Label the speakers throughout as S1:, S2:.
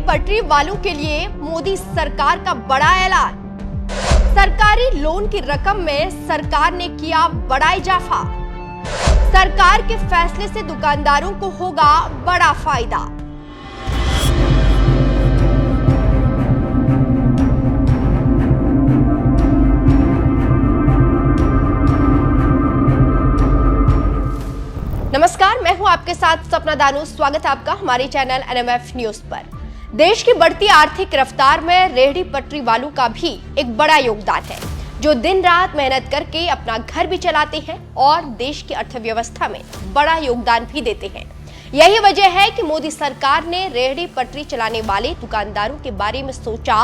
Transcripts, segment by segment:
S1: पटरी वालों के लिए मोदी सरकार का बड़ा ऐलान। सरकारी लोन की रकम में सरकार ने किया बड़ा इजाफा। सरकार के फैसले से दुकानदारों को होगा बड़ा फायदा। नमस्कार, मैं हूं आपके साथ सपना दानू। स्वागत है आपका हमारे चैनल एनएमएफ न्यूज पर। देश की बढ़ती आर्थिक रफ्तार में रेहड़ी पटरी वालों का भी एक बड़ा योगदान है, जो दिन रात मेहनत करके अपना घर भी चलाते हैं और देश की अर्थव्यवस्था में बड़ा योगदान भी देते हैं। यही वजह है कि मोदी सरकार ने रेहड़ी पटरी चलाने वाले दुकानदारों के बारे में सोचा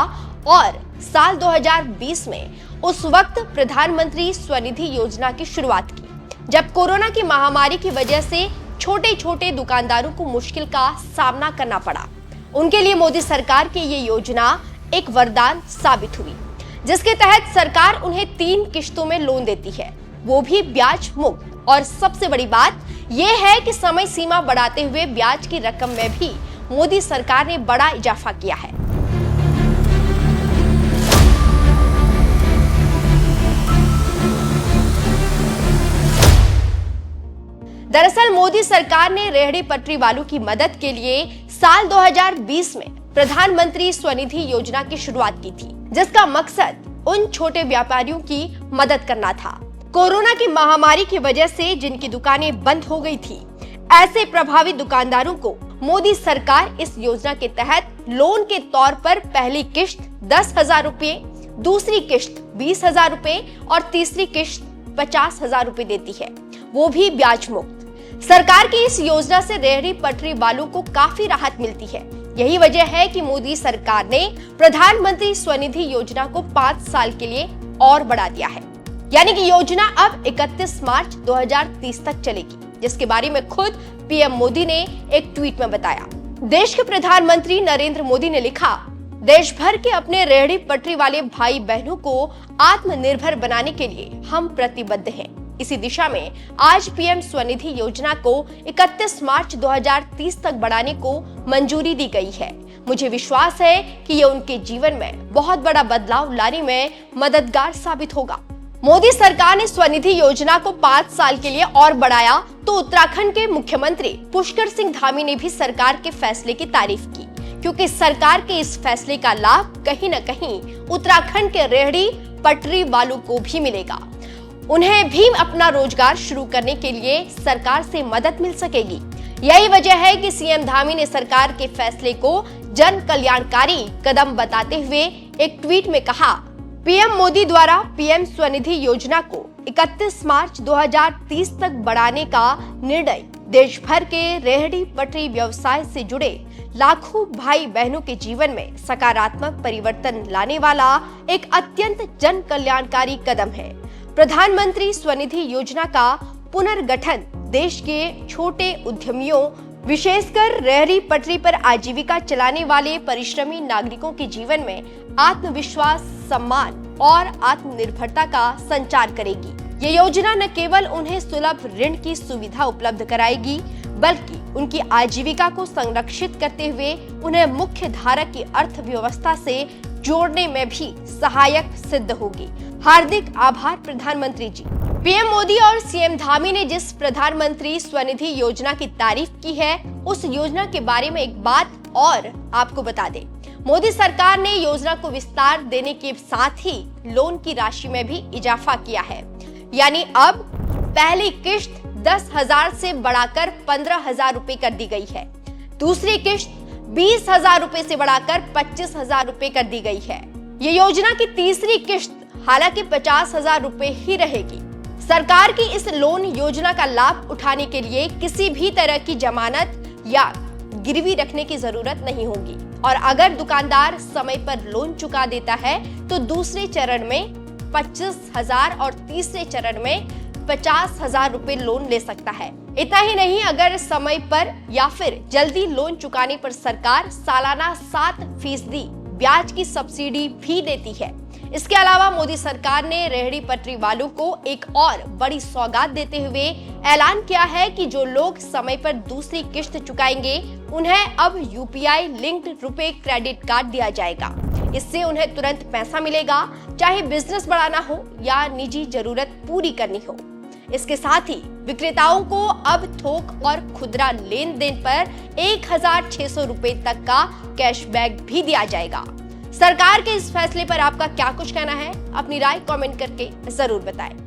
S1: और साल 2020 में उस वक्त प्रधानमंत्री स्वनिधि योजना की शुरुआत की, जब कोरोना की महामारी की वजह से छोटे छोटे दुकानदारों को मुश्किल का सामना करना पड़ा। उनके लिए मोदी सरकार की ये योजना एक वरदान साबित हुई, जिसके तहत सरकार उन्हें 3 किश्तों में लोन देती है, वो भी ब्याज मुक्त। और सबसे बड़ी बात यह है कि समय सीमा बढ़ाते हुए ब्याज की रकम में भी मोदी सरकार ने बड़ा इजाफा किया है। दरअसल मोदी सरकार ने रेहड़ी पटरी वालों की मदद के लिए साल 2020 में प्रधानमंत्री स्वनिधि योजना की शुरुआत की थी, जिसका मकसद उन छोटे व्यापारियों की मदद करना था। कोरोना की महामारी की वजह से जिनकी दुकानें बंद हो गई थी, ऐसे प्रभावित दुकानदारों को मोदी सरकार इस योजना के तहत लोन के तौर पर पहली किश्त 10,000 रुपए, दूसरी किश्त 20,000 रुपए और तीसरी किश्त 50,000 रुपए देती है, वो भी ब्याज मुक्त। सरकार की इस योजना से रेहड़ी पटरी वालों को काफी राहत मिलती है। यही वजह है कि मोदी सरकार ने प्रधानमंत्री स्वनिधि योजना को 5 साल के लिए और बढ़ा दिया है, यानी कि योजना अब 31 मार्च 2030 तक चलेगी, जिसके बारे में खुद पीएम मोदी ने एक ट्वीट में बताया। देश के प्रधानमंत्री नरेंद्र मोदी ने लिखा, देश भर के अपने रेहड़ी पटरी वाले भाई बहनों को आत्मनिर्भर बनाने के लिए हम प्रतिबद्ध हैं। इसी दिशा में आज पीएम स्वनिधि योजना को 31 मार्च 2030 तक बढ़ाने को मंजूरी दी गई है। मुझे विश्वास है कि ये उनके जीवन में बहुत बड़ा बदलाव लाने में मददगार साबित होगा। मोदी सरकार ने स्वनिधि योजना को 5 साल के लिए और बढ़ाया तो उत्तराखंड के मुख्यमंत्री पुष्कर सिंह धामी ने भी सरकार के फैसले की तारीफ की, क्योंकि सरकार के इस फैसले का लाभ कहीं न कहीं उत्तराखंड के रेहड़ी पटरी वालों को भी मिलेगा। उन्हें भी अपना रोजगार शुरू करने के लिए सरकार से मदद मिल सकेगी। यही वजह है कि सीएम धामी ने सरकार के फैसले को जन कल्याणकारी कदम बताते हुए एक ट्वीट में कहा, पीएम मोदी द्वारा पीएम स्वनिधि योजना को 31 मार्च 2030 तक बढ़ाने का निर्णय देश भर के रेहड़ी पटरी व्यवसाय से जुड़े लाखों भाई बहनों के जीवन में सकारात्मक परिवर्तन लाने वाला एक अत्यंत जन कल्याणकारी कदम है। प्रधानमंत्री स्वनिधि योजना का पुनर्गठन देश के छोटे उद्यमियों, विशेषकर रेहड़ी पटरी पर आजीविका चलाने वाले परिश्रमी नागरिकों के जीवन में आत्मविश्वास, सम्मान और आत्मनिर्भरता का संचार करेगी। ये योजना न केवल उन्हें सुलभ ऋण की सुविधा उपलब्ध कराएगी, बल्कि उनकी आजीविका को संरक्षित करते हुए उन्हें मुख्य धारा की अर्थव्यवस्था से जोड़ने में भी सहायक सिद्ध होगी। हार्दिक आभार प्रधानमंत्री जी। पीएम मोदी और सीएम धामी ने जिस प्रधानमंत्री स्वनिधि योजना की तारीफ की है, उस योजना के बारे में एक बात और आपको बता दें। मोदी सरकार ने योजना को विस्तार देने के साथ ही लोन की राशि में भी इजाफा किया है, यानी अब पहली किश्त 10,000 से बढ़ाकर 15,000 रुपए कर दी गई है, दूसरी किश्त 20,000 रुपए से बढ़ाकर 25,000 रुपए कर दी गई है। ये योजना की तीसरी किश्त हालांकि 50,000 रुपए ही रहेगी। सरकार की इस लोन योजना का लाभ उठाने के लिए किसी भी तरह की जमानत या गिरवी रखने की जरूरत नहीं होगी, और अगर दुकानदार समय पर लोन चुका देता है तो दूसरे चरण में 25,000 और तीसरे चरण में 50,000 रुपए लोन ले सकता है। इतना ही नहीं, अगर समय पर या फिर जल्दी लोन चुकाने पर सरकार सालाना 7% ब्याज की सब्सिडी भी देती है। इसके अलावा मोदी सरकार ने रेहड़ी पटरी वालों को एक और बड़ी सौगात देते हुए ऐलान किया है कि जो लोग समय पर दूसरी किश्त चुकाएंगे उन्हें अब यूपीआई लिंक्ड रुपए क्रेडिट कार्ड दिया जाएगा। इससे उन्हें तुरंत पैसा मिलेगा, चाहे बिजनेस बढ़ाना हो या निजी जरूरत पूरी करनी हो। इसके साथ ही विक्रेताओं को अब थोक और खुदरा लेन देन पर 1600 रुपए तक का कैशबैक भी दिया जाएगा। सरकार के इस फैसले पर आपका क्या कुछ कहना है? अपनी राय कमेंट करके जरूर बताएं।